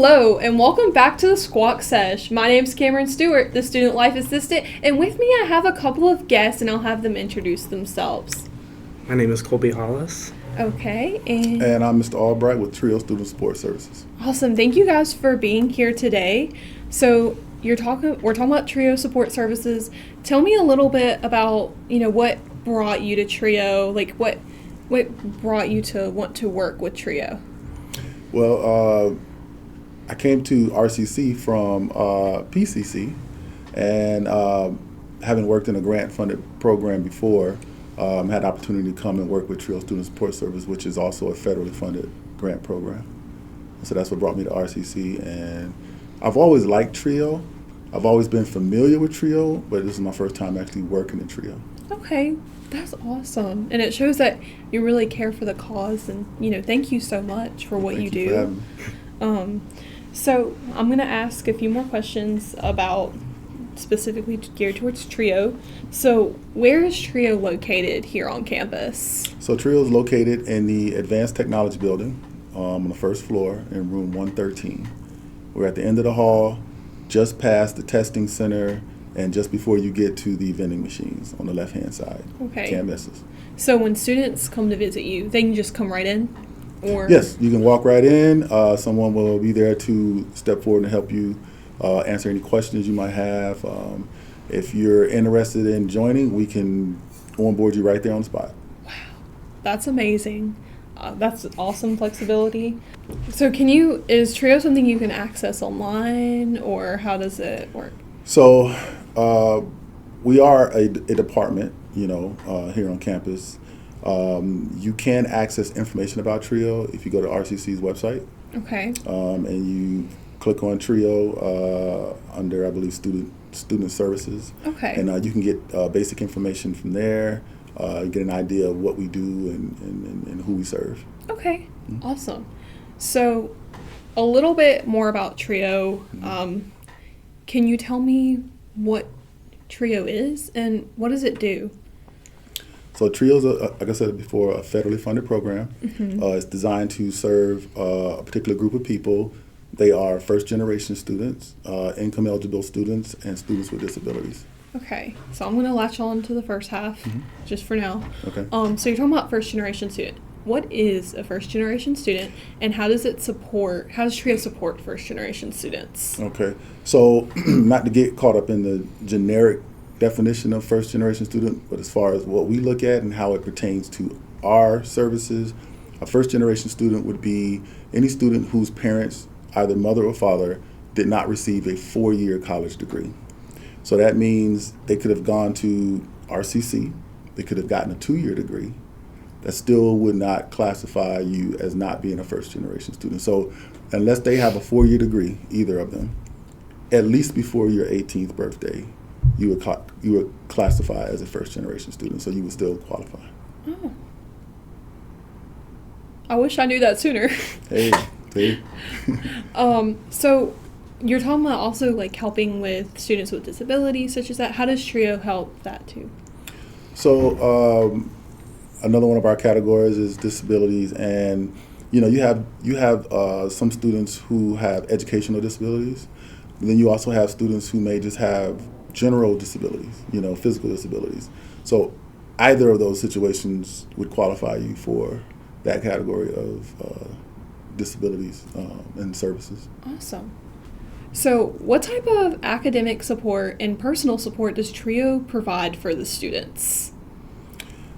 Hello, and welcome back to the Squawk Sesh. My name's Cameron Stewart, the Student Life Assistant, and with me I have a couple of guests, and I'll have them introduce themselves. My name is Colby Hollis. Okay, And I'm Mr. Albright with Trio Student Support Services. Awesome. Thank you guys for being here today. So we're talking about Trio Support Services. Tell me a little bit about, what brought you to Trio, what brought you to want to work with Trio? Well, I came to RCC from PCC, and having worked in a grant-funded program before, had the opportunity to come and work with Trio Student Support Service, which is also a federally funded grant program. So that's what brought me to RCC, and I've always liked Trio. I've always been familiar with Trio, but this is my first time actually working in Trio. Okay, that's awesome. And it shows that you really care for the cause, and, thank you so much for what you do. Thank you for having me. So I'm going to ask a few more questions about specifically geared towards Trio. So where is Trio located here on campus? So Trio is located in the Advanced Technology Building on the first floor in room 113. We're at the end of the hall, just past the testing center, and just before you get to the vending machines on the left-hand side. Okay. Can't miss us. So when students come to visit you, they can just come right in? Or Yes, you can walk right in. Someone will be there to step forward and help you answer any questions you might have. If you're interested in joining, we can onboard you right there on the spot. Wow, that's amazing. That's awesome flexibility. So is Trio something you can access online, or how does it work? So we are a department, here on campus. You can access information about Trio if you go to RCC's website. Okay. And you click on Trio under, I believe, student services. Okay. And you can get basic information from there, get an idea of what we do and who we serve. Okay, Awesome. So a little bit more about Trio. Can you tell me what Trio is and what does it do? So Trio is, like I said before, a federally funded program. It's designed to serve a particular group of people. They are first-generation students, income-eligible students, and students with disabilities. Okay, so I'm going to latch on to the first half, just for now. Okay. So you're talking about first-generation student. What is a first-generation student, and how does Trio support first-generation students? Okay. So not to get caught up in the generic definition of first-generation student, but as far as what we look at and how it pertains to our services, a first-generation student would be any student whose parents, either mother or father, did not receive a 4-year college degree. So that means they could have gone to RCC, they could have gotten a 2-year degree. That still would not classify you as not being a first-generation student. So unless they have a 4-year degree, either of them, at least before your 18th birthday, you would classify as a first-generation student, so you would still qualify. Oh. I wish I knew that sooner. Hey, see? So you're talking about also helping with students with disabilities such as that. How does Trio help that too? So another one of our categories is disabilities, and you have some students who have educational disabilities. And then you also have students who may just have general disabilities, physical disabilities. So either of those situations would qualify you for that category of disabilities and services. Awesome. So what type of academic support and personal support does Trio provide for the students?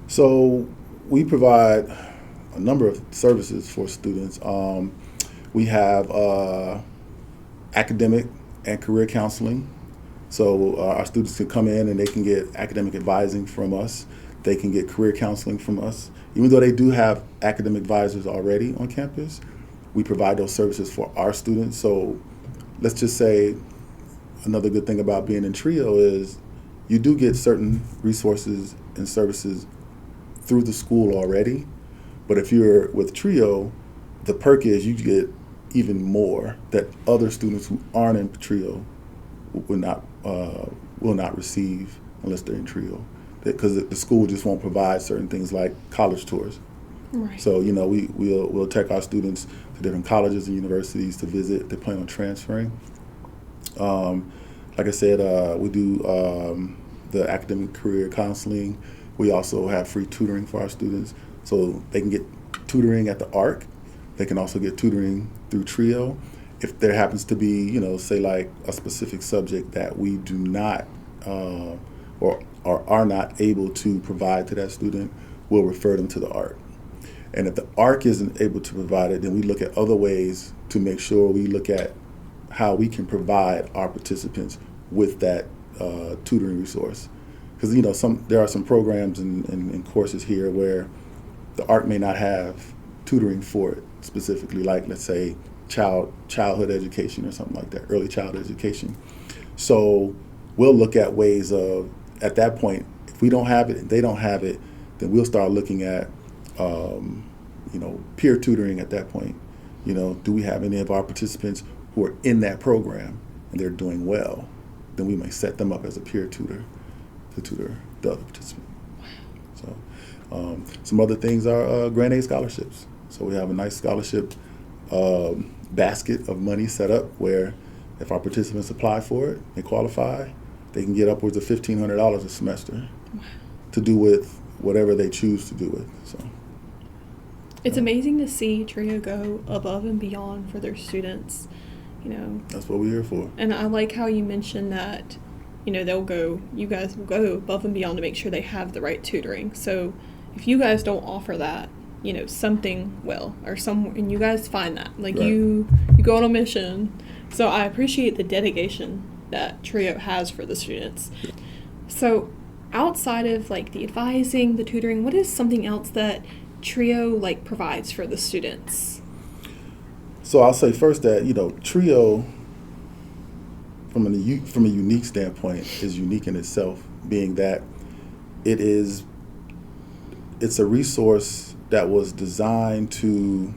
So we provide a number of services for students. We have academic and career counseling. So our students can come in and they can get academic advising from us. They can get career counseling from us. Even though they do have academic advisors already on campus, we provide those services for our students. So let's just say another good thing about being in Trio is you do get certain resources and services through the school already. But if you're with Trio, the perk is you get even more that other students who aren't in Trio will not receive unless they're in Trio, because the school just won't provide certain things like college tours. Right. So, we'll take our students to different colleges and universities to visit if they plan on transferring. Like I said, we do the academic career counseling. We also have free tutoring for our students. So they can get tutoring at the ARC. They can also get tutoring through TRIO. If there happens to be, say like a specific subject that we do not or are not able to provide to that student, we'll refer them to the ARC. And if the ARC isn't able to provide it, then we look at other ways to make sure we look at how we can provide our participants with that tutoring resource. Because there are some programs and courses here where the ARC may not have tutoring for it specifically, like let's say childhood education or something like that, early childhood education. So we'll look at ways of, at that point, if we don't have it and they don't have it, then we'll start looking at peer tutoring at that point. Do we have any of our participants who are in that program and they're doing well? Then we may set them up as a peer tutor to tutor the other participant. So some other things are grant aid scholarships. So we have a nice scholarship basket of money set up where if our participants apply for it, they qualify, they can get upwards of $1,500 a semester to do with whatever they choose to do with. So it's amazing to see TRIO go above and beyond for their students. That's what we're here for. And I like how you mentioned that, you guys will go above and beyond to make sure they have the right tutoring. So if you guys don't offer that, something will, and you guys find that. Like, right. you go on a mission. So I appreciate the dedication that TRIO has for the students. So outside of like the advising, the tutoring, what is something else that TRIO provides for the students? So I'll say first that TRIO, from a unique standpoint, is unique in itself, being that it's a resource that was designed to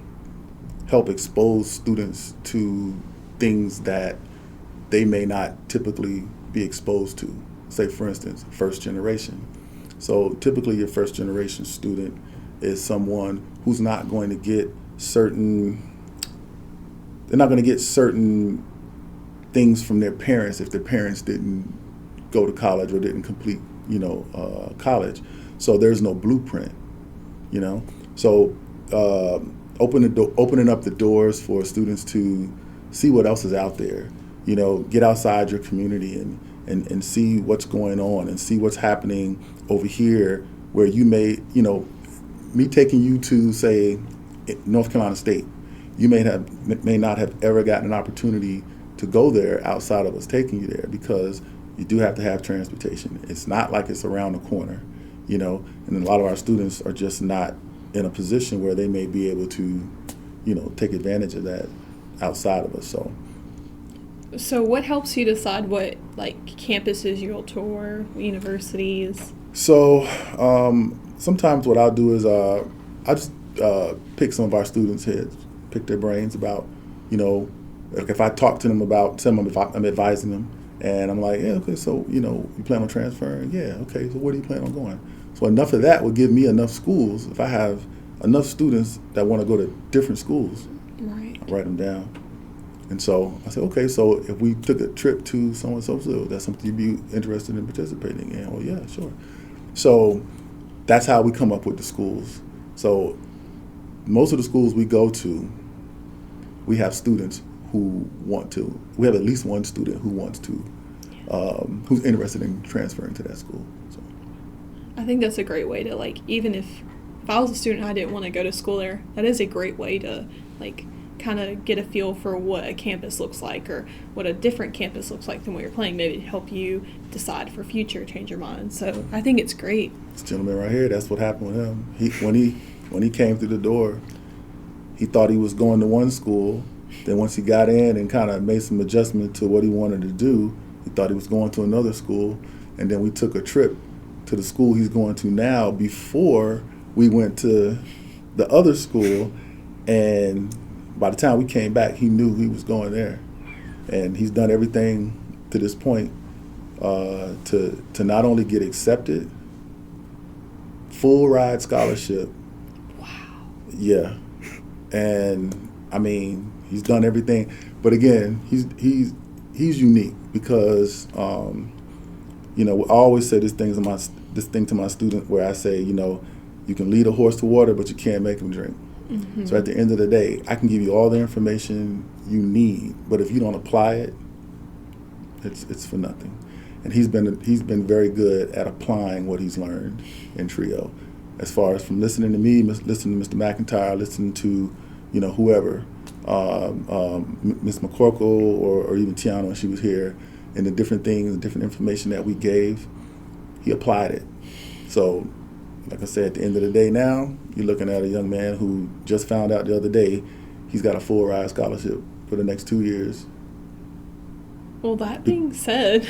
help expose students to things that they may not typically be exposed to. Say, for instance, first generation. So typically your first generation student is someone who's not going to get certain things from their parents if their parents didn't go to college or didn't complete, college. So there's no blueprint, So opening up the doors for students to see what else is out there, get outside your community and see what's going on and see what's happening over here where you may, me taking you to, say, North Carolina State, you may not have ever gotten an opportunity to go there outside of us taking you there, because you do have to have transportation. It's not like it's around the corner, and a lot of our students are just not in a position where they may be able to, take advantage of that outside of us. So what helps you decide what campuses you'll tour, universities? So sometimes what I'll do is I just pick some of our students' heads, pick their brains about, if I talk to them about someone, if I'm advising them, and I'm like, yeah, okay, so, you plan on transferring? Yeah, okay, so where do you plan on going? So enough of that would give me enough schools. If I have enough students that want to go to different schools, right, I'll write them down. And so I said, okay, so if we took a trip to so-and-so, that's something you'd be interested in participating in? Well, yeah, sure. So that's how we come up with the schools. So most of the schools we go to, we have students who want to. We have at least one student who wants to, who's interested in transferring to that school. So I think that's a great way to, even if I was a student and I didn't want to go to school there, that is a great way to, kind of get a feel for what a campus looks like, or what a different campus looks like than what you're planning, maybe to help you decide for future, change your mind. So I think it's great. This gentleman right here, that's what happened with him. When he came through the door, he thought he was going to one school. Then once he got in and kind of made some adjustment to what he wanted to do, he thought he was going to another school. And then we took a trip to the school he's going to now before we went to the other school. And by the time we came back, he knew he was going there. And he's done everything to this point to not only get accepted, full ride scholarship. Wow. Yeah, and I mean, he's done everything, but again, he's unique because I always say this thing to my student where I say, you can lead a horse to water, but you can't make him drink. Mm-hmm. So at the end of the day, I can give you all the information you need, but if you don't apply it, it's for nothing. And he's been very good at applying what he's learned in trio, as far as from listening to me, listening to Mr. McIntyre, listening to whoever, Miss McCorkle or even Tiana when she was here, and the different things, the different information that we gave, he applied it. So, like I said, at the end of the day now, you're looking at a young man who just found out the other day he's got a full ride scholarship for the next 2 years. Well, that being said,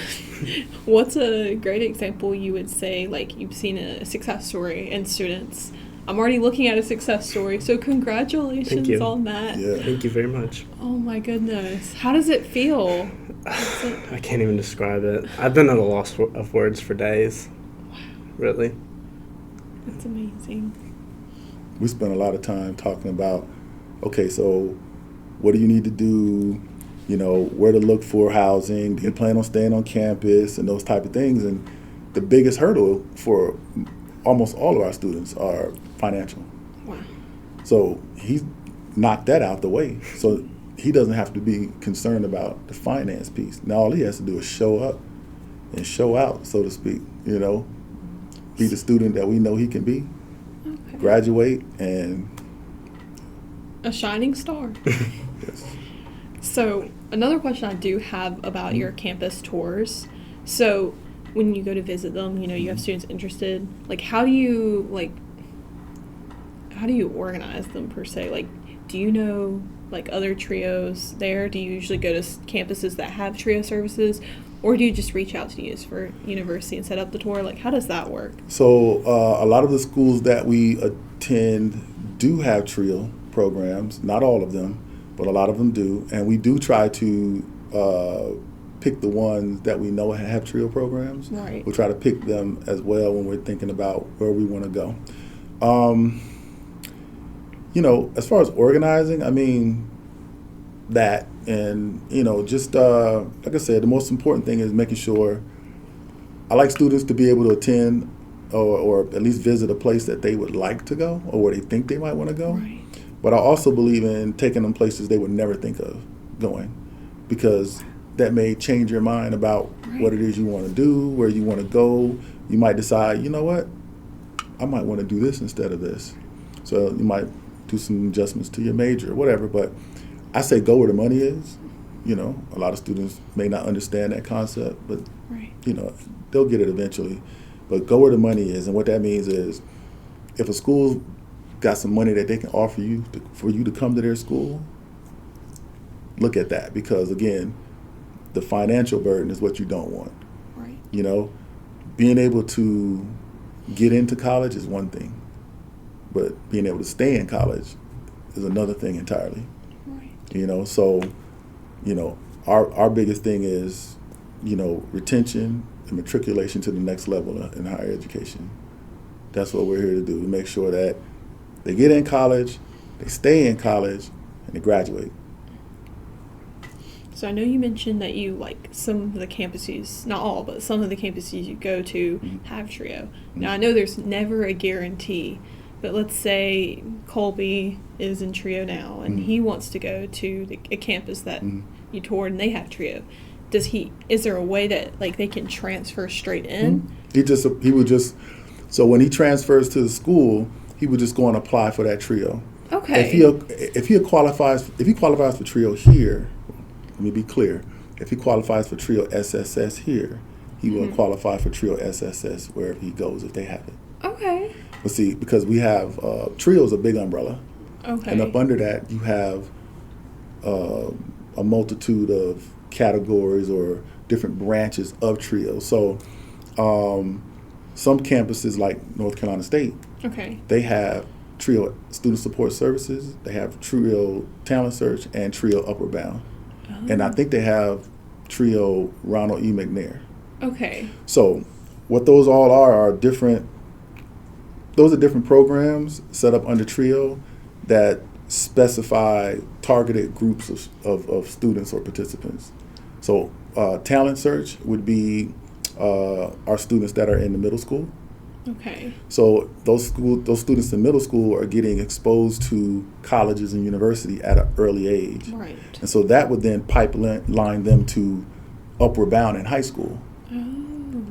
what's a great example you would say, like, you've seen a success story in students? I'm already looking at a success story, so congratulations on that. Yeah. Thank you very much. Oh my goodness. How does it feel? I can't even describe it. I've been at a loss of words for days. Wow. Really. That's amazing. We spent a lot of time talking about, okay, so what do you need to do? Where to look for housing, do you plan on staying on campus, and those type of things. And the biggest hurdle for almost all of our students are financial. Wow. So he's knocked that out the way. So he doesn't have to be concerned about the finance piece. Now all he has to do is show up and show out, so to speak, be the student that we know he can be, Okay. graduate, and A shining star. yes. So another question I do have about your campus tours. So when you go to visit them, you have students interested. Like, how do you organize them per se? Like, do you know other trios there? Do you usually go to campuses that have trio services, or do you just reach out to Youth for University and set up the tour? Like, how does that work? So a lot of the schools that we attend do have trio programs. Not all of them, but a lot of them do, and we do try to pick the ones that we know have trio programs. Right. We try to pick them as well when we're thinking about where we want to go. As far as organizing, I mean, that, and just like I said, the most important thing is making sure I like students to be able to attend or at least visit a place that they would like to go or where they think they might want to go. Right. But I also believe in taking them places they would never think of going, because that may change your mind about what it is you want to do, where you want to go. You might decide, what, I might want to do this instead of this. So you might do some adjustments to your major or whatever. But I say go where the money is. A lot of students may not understand that concept, but they'll get it eventually. But go where the money is, and what that means is, if a school got some money that they can offer you for you to come to their school, look at that, because again, the financial burden is what you don't want. Right. Being able to get into college is one thing, but being able to stay in college is another thing entirely. Right. So our biggest thing is retention and matriculation to the next level in higher education. That's what we're here to do. We make sure that they get in college, they stay in college, and they graduate. So I know you mentioned that you some of the campuses, not all, but some of the campuses you go to have trio. Now I know there's never a guarantee, but let's say Colby is in trio now and he wants to go to a campus that you toured and they have trio. Is there a way that they can transfer straight in? So when he transfers to the school, he would just go and apply for that trio. Okay. If he qualifies for trio here, let me be clear. If he qualifies for trio SSS here, he will qualify for trio SSS wherever he goes if they have it. Okay. But see, because we have trio is a big umbrella, Okay. and up under that you have a multitude of categories or different branches of trio. So some campuses like North Carolina State, Okay. they have trio student support services, they have trio talent search, and trio upward bound. And I think they have trio Ronald E. McNair. Okay. So what those all are different. Those are different programs set up under trio that specify targeted groups of students or participants. So talent search would be our students that are in the middle school. Okay. So those students in middle school are getting exposed to colleges and university at an early age. Right. And so that would then pipeline them to Upward Bound in high school,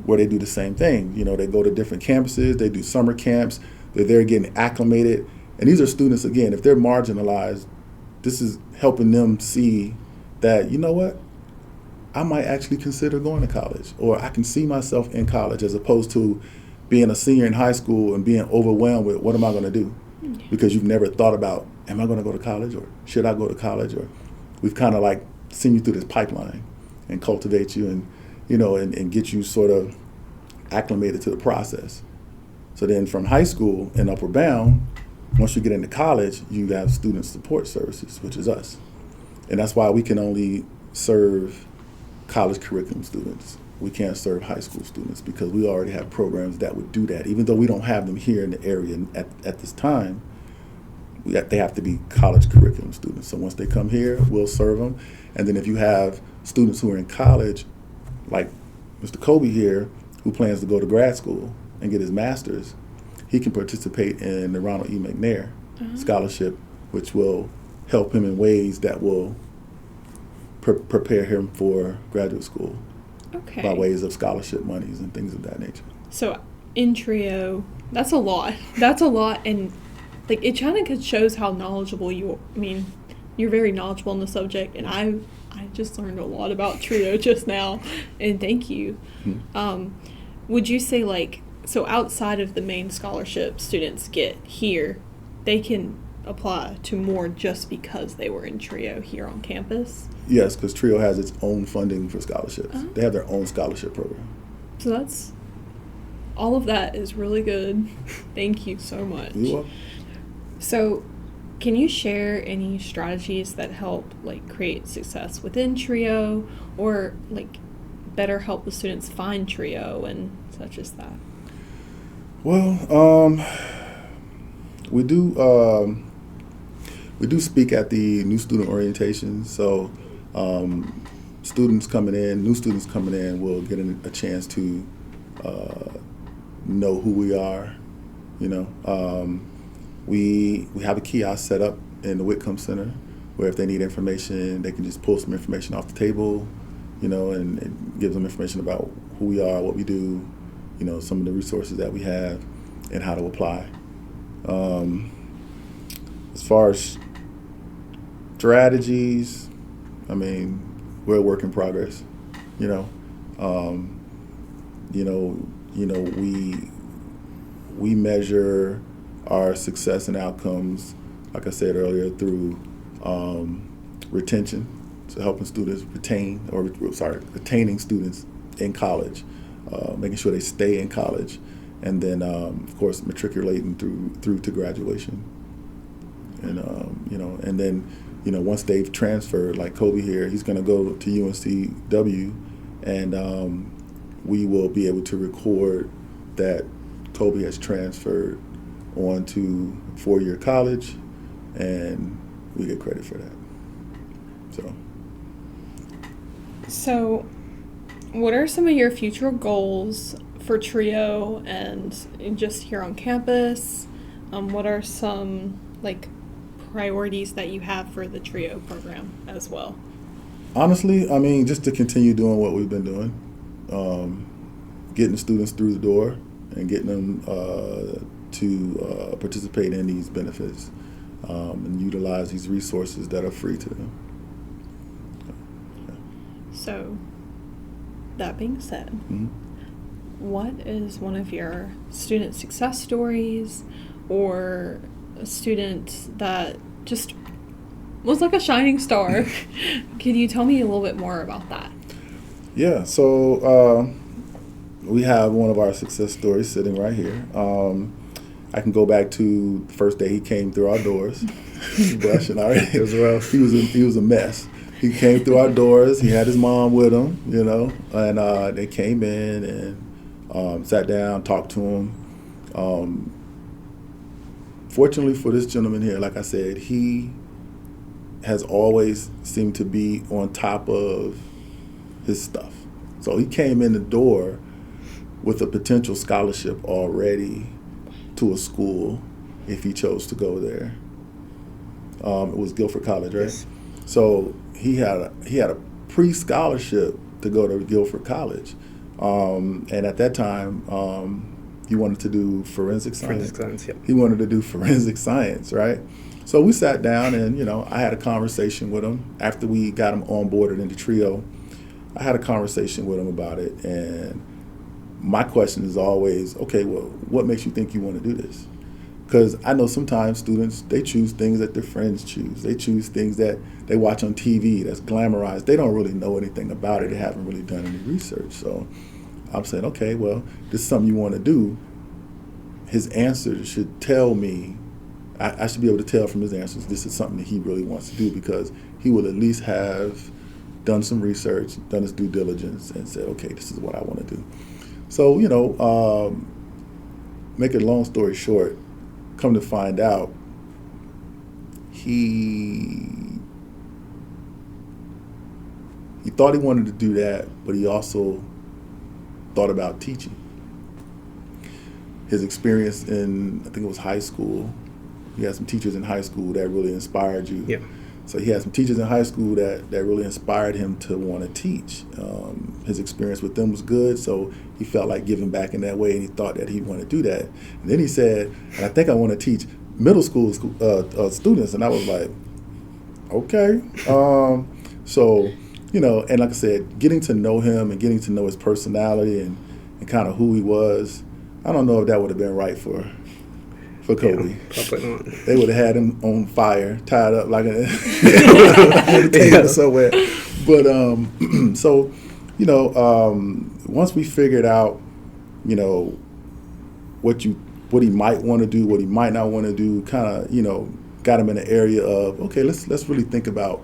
where they do the same thing. You know, they go to different campuses, they do summer camps, they're there getting acclimated. And these are students, again, if they're marginalized, this is helping them see that, you know what, I might actually consider going to college, or I can see myself in college, as opposed to being a senior in high school and being overwhelmed with what am I going to do? Because you've never thought about, am I going to go to college, or should I go to college? Or we've kind of like seen you through this pipeline and cultivate you and, you know, and get you sort of acclimated to the process. So then from high school and Upward Bound, once you get into college, you have student support services, which is us. And that's why we can only serve college curriculum students. We can't serve high school students because we already have programs that would do that. Even though we don't have them here in the area at this time, they have to be college curriculum students. So once they come here, we'll serve them. And then if you have students who are in college, like Mr. Colby here, who plans to go to grad school and get his master's, he can participate in the Ronald E. McNair scholarship, which will help him in ways that will prepare him for graduate school. Okay. By ways of scholarship monies and things of that nature. So in TRIO, that's a lot. That's a lot, and like it kind of shows how knowledgeable you are. I mean, you're very knowledgeable on the subject, and I just learned a lot about TRIO just now, and thank you. Would you say, like, so outside of the main scholarship students get here, they can apply to more just because they were in TRIO here on campus? Yes, because TRIO has its own funding for scholarships. They have their own scholarship program. So that's, all of that is really good. Thank you so much. You're welcome. So can you share any strategies that help like create success within TRIO, or like better help the students find TRIO and such as that? Well, we do speak at the new student orientation. So new students coming in will get a chance to know who we are. You know, we have a kiosk set up in the Whitcomb Center where if they need information, they can just pull some information off the table, you know, and it gives them information about who we are, what we do, you know, some of the resources that we have, and how to apply. As far as strategies, I mean, we're a work in progress. We measure our success and outcomes, like I said earlier, through retention, so helping students retaining students in college, making sure they stay in college, and then of course matriculating through to graduation, and then once they've transferred, like Colby here, he's going to go to UNCW, and we will be able to record that Colby has transferred on to 4-year college, and we get credit for that. So what are some of your future goals for TRIO and just here on campus? What are some priorities that you have for the TRIO program as well? Honestly, I mean, just to continue doing what we've been doing, getting students through the door and getting them to participate in these benefits and utilize these resources that are free to them. So, that being said, what is one of your student success stories or a student that just was like a shining star? Can you tell me a little bit more about that? Yeah, so we have one of our success stories sitting right here. I can go back to the first day he came through our doors. Brushing already. It was rough. He was a mess. He came through our doors. He had his mom with him, and they came in and sat down, talked to him. fortunately for this gentleman here, like I said, he has always seemed to be on top of his stuff. So he came in the door with a potential scholarship already to a school if he chose to go there. It was Guilford College, right? Yes. So he had a pre-scholarship to go to Guilford College, and at that time, he wanted to do forensic science. Forensic science, yeah. He wanted to do forensic science, right? So we sat down, and I had a conversation with him after we got him onboarded into Trio. I had a conversation with him about it, and my question is always, okay, well, what makes you think you want to do this? Because I know sometimes students, they choose things that their friends choose. They choose things that they watch on TV that's glamorized. They don't really know anything about it. They haven't really done any research. So I'm saying, okay, well, this is something you want to do. His answer should tell me, I should be able to tell from his answers, this is something that he really wants to do, because he will at least have done some research, done his due diligence, and said, okay, this is what I want to do. So, make a long story short, come to find out, he thought he wanted to do that, but he also thought about teaching. His experience in, I think it was high school, he had some teachers in high school that really inspired you. Yeah. So he had some teachers in high school that really inspired him to want to teach. His experience with them was good, so he felt like giving back in that way, and he thought that he'd want to do that. And then he said, and I think I want to teach middle school students, and I was like, okay. So, and like I said, getting to know him and getting to know his personality and kind of who he was, I don't know if that would have been right for Colby. Yeah, probably not. They would have had him on fire, tied up like a table somewhere. But so, once we figured out, what he might want to do, what he might not want to do, kind of, got him in the area of, okay, let's really think about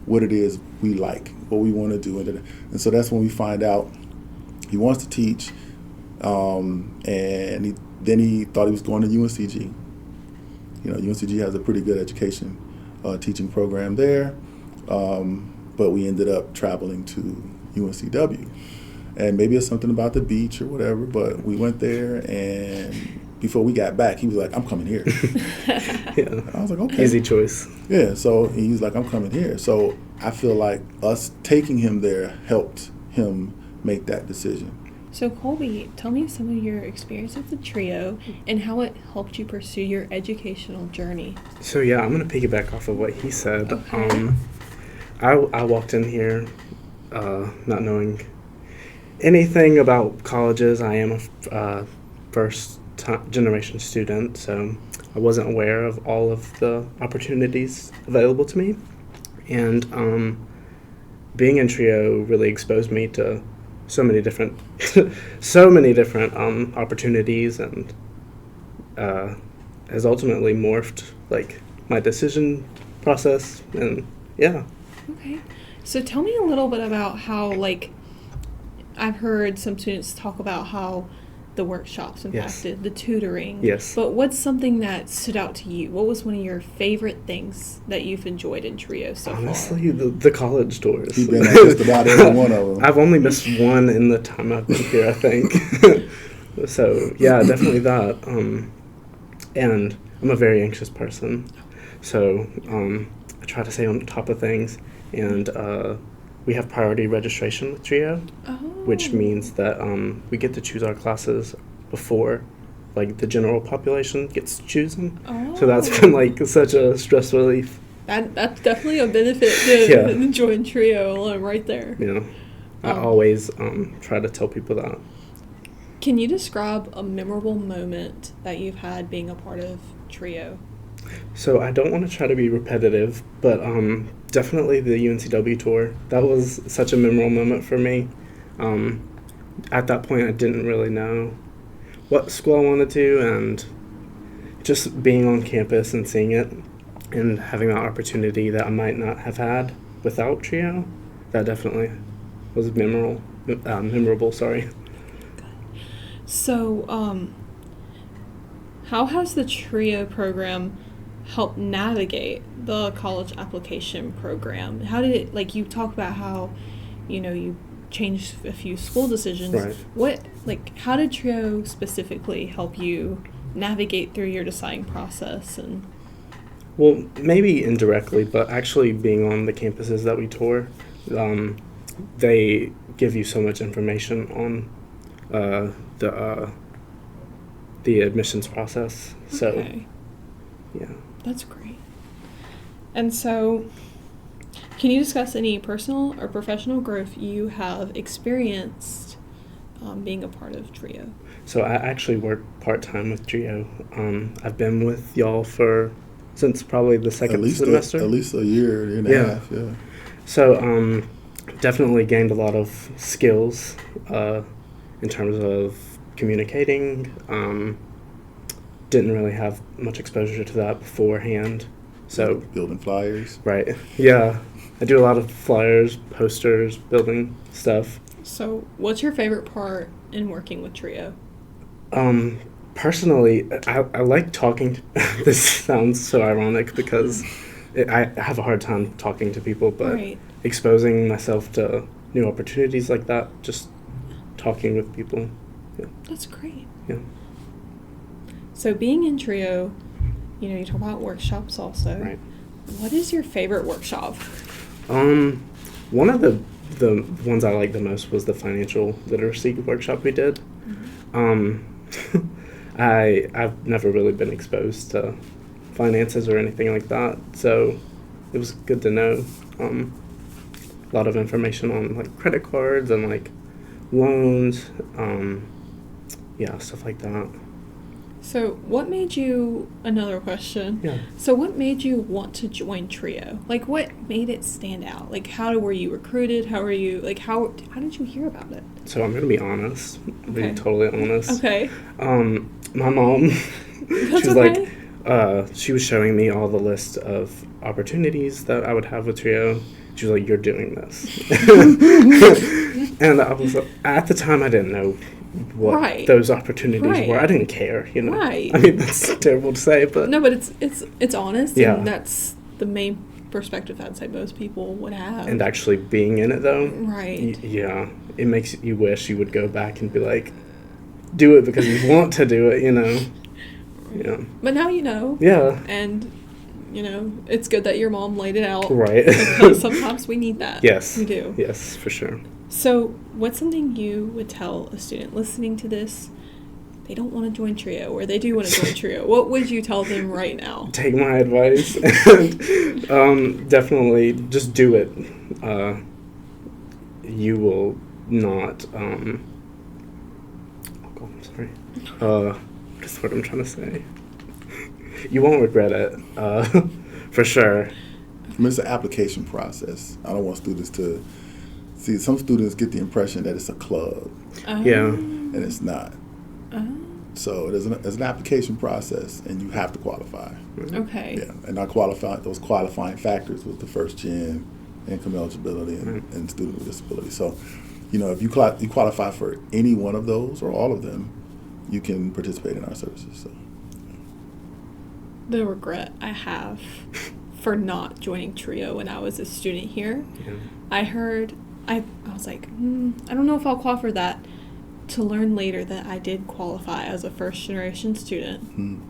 what it is we like, what we want to do, and so that's when we find out he wants to teach, and then he thought he was going to UNCG. UNCG has a pretty good education teaching program there, but we ended up traveling to UNCW. And maybe it's something about the beach or whatever, but we went there, and before we got back, he was like, I'm coming here. Yeah. I was like, okay. Easy choice. Yeah, so he was like, I'm coming here. So I feel like us taking him there helped him make that decision. So Colby, tell me some of your experience with the Trio and how it helped you pursue your educational journey. So yeah, I'm going to piggyback off of what he said. Okay. I walked in here not knowing anything about colleges. I am a first-generation student, so I wasn't aware of all of the opportunities available to me. And being in Trio really exposed me to so many different opportunities, and has ultimately morphed like my decision process, and yeah. Okay. So tell me a little bit about how, like, I've heard some students talk about how the workshops impacted the tutoring. Yes. But what's something that stood out to you? What was one of your favorite things that you've enjoyed in Trio so far? Honestly, the college tours. He's been at just about every one of them. I've only missed one in the time I've been here, I think. So, yeah, definitely that. And I'm a very anxious person. So I try to stay on top of things. And we have priority registration with Trio, which means that we get to choose our classes before, like, the general population gets to choose them. So that's been, like, such a stress relief. That's definitely a benefit to join Trio right there. Yeah. I always try to tell people that. Can you describe a memorable moment that you've had being a part of Trio? So I don't want to try to be repetitive, but definitely the UNCW tour. That was such a memorable moment for me. At that point, I didn't really know what school I wanted to, and just being on campus and seeing it and having that opportunity that I might not have had without Trio, that definitely was memorable. Sorry. So, How has the TRIO program helped navigate the college application program? How did it, like, you talked about how, you changed a few school decisions. Right. How did TRIO specifically help you navigate through your deciding process? And Well, maybe indirectly, but actually being on the campuses that we tour, they give you so much information on the admissions process. So, okay. yeah. That's great. And so, can you discuss any personal or professional growth you have experienced being a part of TRIO? So I actually work part-time with TRIO. I've been with y'all since probably the second semester. At least a year and a half, yeah. So definitely gained a lot of skills in terms of communicating. Didn't really have much exposure to that beforehand. So building flyers. Right. Yeah. I do a lot of flyers, posters, building stuff. So what's your favorite part in working with TRIO? Personally, I like talking. This sounds so ironic because I have a hard time talking to people, but right. exposing myself to new opportunities like that, just talking with people. Yeah. That's great. Yeah. So being in TRIO, you talk about workshops also. Right. What is your favorite workshop? One of the ones I liked the most was the financial literacy workshop we did. Mm-hmm. I've never really been exposed to finances or anything like that, so it was good to know a lot of information on like credit cards and like loans, stuff like that. So what made you, another question. Yeah. So what made you want to join TRIO? Like what made it stand out? Like how were you recruited? How did you hear about it? So I'm going to be honest, Okay. be totally honest. Okay. My mom, That's she was okay. she was showing me all the list of opportunities that I would have with TRIO. She was like, "You're doing this." And I was at the time I didn't know what Right. those opportunities Right. were. I didn't care, Right. I mean, that's terrible to say, but No, but it's honest, Yeah. and that's the main perspective I'd say most people would have. and actually being in it though, right. yeah, it makes you wish you would go back and be like, do it because you want to do it, Yeah. But now you know. Yeah. And it's good that your mom laid it out. Right. Because sometimes we need that. Yes. We do. Yes, for sure. So, what's something you would tell a student listening to this? They don't want to join TRIO, or they do want to join TRIO. What would you tell them right now? Take my advice and definitely just do it. You will not. I'm sorry. What is what I'm trying to say? You won't regret it, for sure. I mean, it's an application process. I don't want students to see. Some students get the impression that it's a club, Yeah. and it's not. So there's an application process, and you have to qualify. Okay. Yeah, and those qualifying factors was the first gen, income eligibility, and student with disability. So, if you qualify for any one of those or all of them, you can participate in our services. So. The regret I have for not joining TRIO when I was a student here, Yeah. I was like, I don't know if I'll qualify for that. To learn later that I did qualify as a first generation student.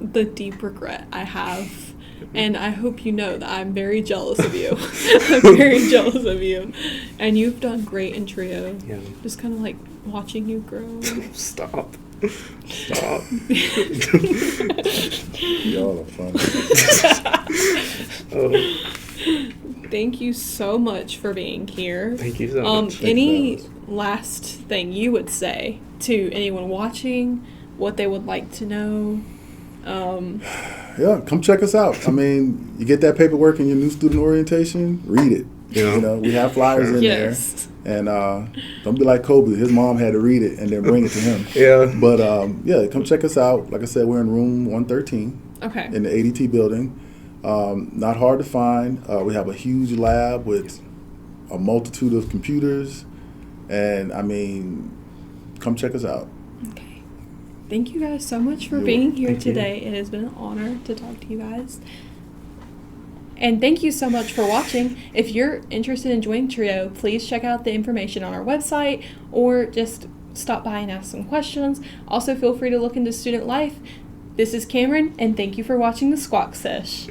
The deep regret I have, and I hope you know that I'm very jealous of you. I'm very jealous of you, and you've done great in TRIO. Yeah. Just kind of like watching you grow. Stop. Y'all are fun. Oh, Thank you so much for being here. thank you so much. Any last thing you would say to anyone watching, what they would like to know? Yeah, come check us out. I mean, you get that paperwork in your new student orientation, read it. Yeah. We have flyers in Yes. there. And don't be like Colby. His mom had to read it and then bring it to him. Yeah. But, come check us out. Like I said, we're in room 113 Okay. in the ADT building. Not hard to find. We have a huge lab with a multitude of computers. And, I mean, come check us out. Okay. Thank you guys so much for You're being welcome. here Thank you. today. It has been an honor to talk to you guys. And thank you so much for watching. If you're interested in joining Trio, please check out the information on our website or just stop by and ask some questions. Also, feel free to look into student life. This is Cameron, and thank you for watching the Squawk Sesh.